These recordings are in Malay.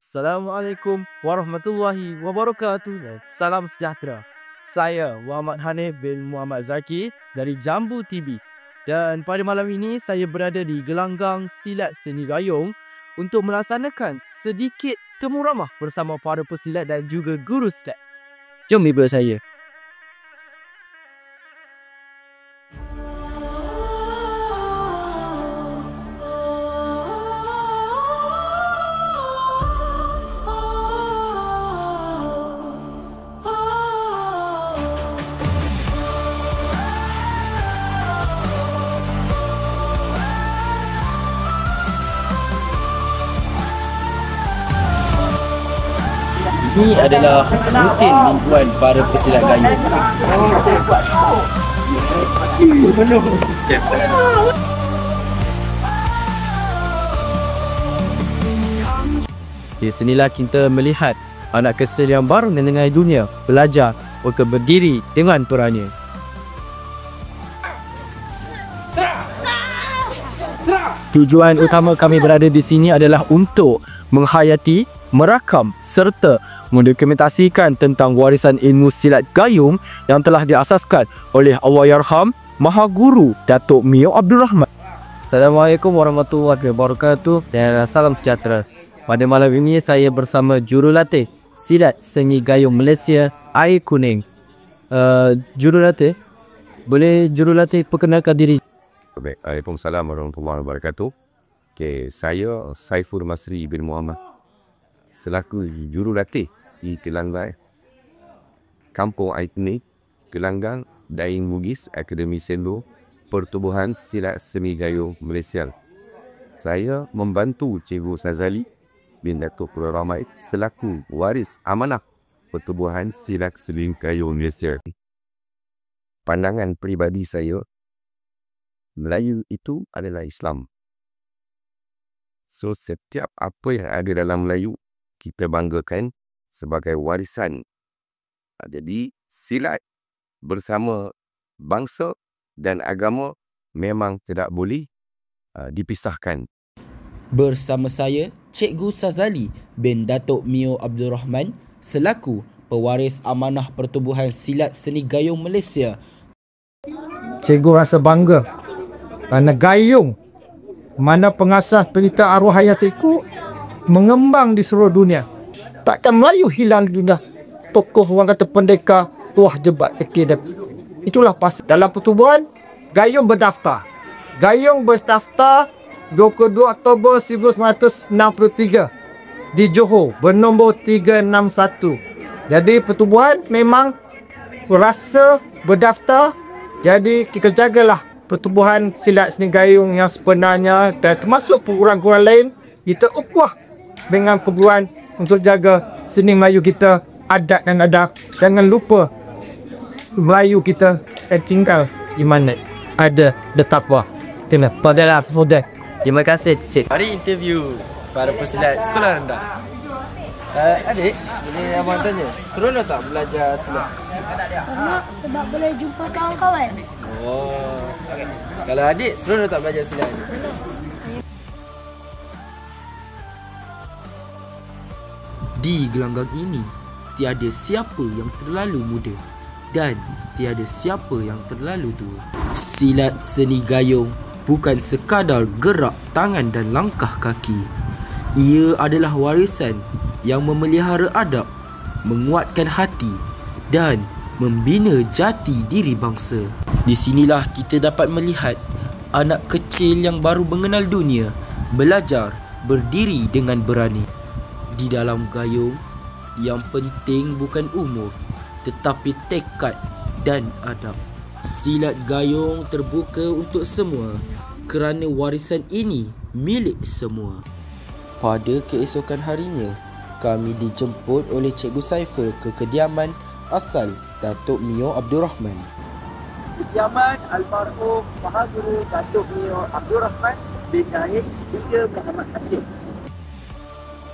Assalamualaikum warahmatullahi wabarakatuh dan salam sejahtera. Saya Muhammad Hanif bin Muhammad Zaki dari Jambu TV. Dan pada malam ini saya berada di gelanggang silat seni gayung untuk melaksanakan sedikit temu ramah bersama para pesilat dan juga guru silat. Jom ibu saya. Ini adalah rutin mingguan para pesilat gayung. Di sinilah kita melihat anak kecil yang baru menengahi dunia belajar untuk berdiri dengan perannya. Tujuan utama kami berada di sini adalah untuk menghayati, merakam serta mendokumentasikan tentang warisan ilmu silat gayung yang telah diasaskan oleh Allahyarham Maha Guru Datuk Mio Abdul Rahman. Assalamualaikum warahmatullahi wabarakatuh dan salam sejahtera. Pada malam ini saya bersama jurulatih silat seni gayung Malaysia Air Kuning. Jurulatih, boleh jurulatih perkenalkan diri? Baik, Waalaikumsalam warahmatullahi wabarakatuh. Saya Saiful Masri bin Muhammad selaku jurulatih di Gelanggang Kampung Air Kuning, Gelanggang Dain Bugis Akademi Sendo Pertubuhan Silat Seni Gayung Malaysia. Saya membantu Cikgu Sazali bin Datuk Pulau Ramai selaku waris amanah Pertubuhan Silat Seni Gayung Malaysia. Pandangan peribadi saya, Melayu itu adalah Islam. So, setiap apa yang ada dalam Melayu, kita banggakan sebagai warisan. Jadi, silat bersama bangsa dan agama memang tidak boleh dipisahkan. Bersama saya, Cikgu Sazali bin Datuk Mio Abdul Rahman selaku pewaris amanah Pertubuhan Silat Seni Gayung Malaysia. Cikgu rasa bangga kerana gayung mana pengasas pelita arwah ayah cikgu mengembang di seluruh dunia. Takkan Melayu hilang di dunia. Tokoh orang kata pendekar tuah jebat kekir. Itulah pas dalam pertubuhan gayung berdaftar. Gayung berdaftar 22 Oktober 1963 di Johor bernombor 361. Jadi pertubuhan memang rasa berdaftar. Jadi kita jagalah Pertubuhan Silat Seni Gayung yang sebenarnya dan termasuk perguruan-perguruan lain, kita ukhuwah dengan perguruan untuk jaga seni Melayu kita, adat dan adab. Jangan lupa Melayu kita tinggal di mana ada taqwa. Terima kasih Cik. Hari interview para pesilat sekolah rendah. Adik, boleh abang tanya, seronok tak belajar silat? Seronok sebab boleh jumpa kawan-kawan. Oh, kalau adik, seronok tak belajar silat ni? Di gelanggang ini, tiada siapa yang terlalu muda dan tiada siapa yang terlalu tua. Silat seni gayung bukan sekadar gerak tangan dan langkah kaki. Ia adalah warisan yang memelihara adab, menguatkan hati dan membina jati diri bangsa. Di sinilah kita dapat melihat anak kecil yang baru mengenal dunia belajar berdiri dengan berani. Di dalam gayung, yang penting bukan umur tetapi tekad dan adab. Silat gayung terbuka untuk semua kerana warisan ini milik semua. Pada keesokan harinya, kami dijemput oleh Cikgu Saiful ke kediaman asal Datuk Mio Abdul Rahman. Kediaman almarhum Maha Guru Datuk Mio Abdul Rahman bin Naib juga Muhammad Hashim.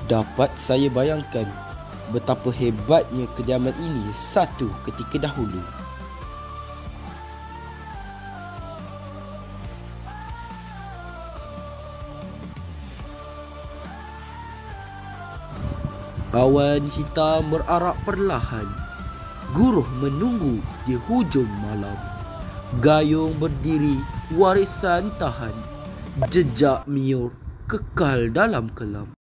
Dapat saya bayangkan betapa hebatnya kediaman ini satu ketika dahulu. Awan hitam berarak perlahan. Guruh menunggu di hujung malam. Gayung berdiri, warisan tahan. Jejak miur kekal dalam kelam.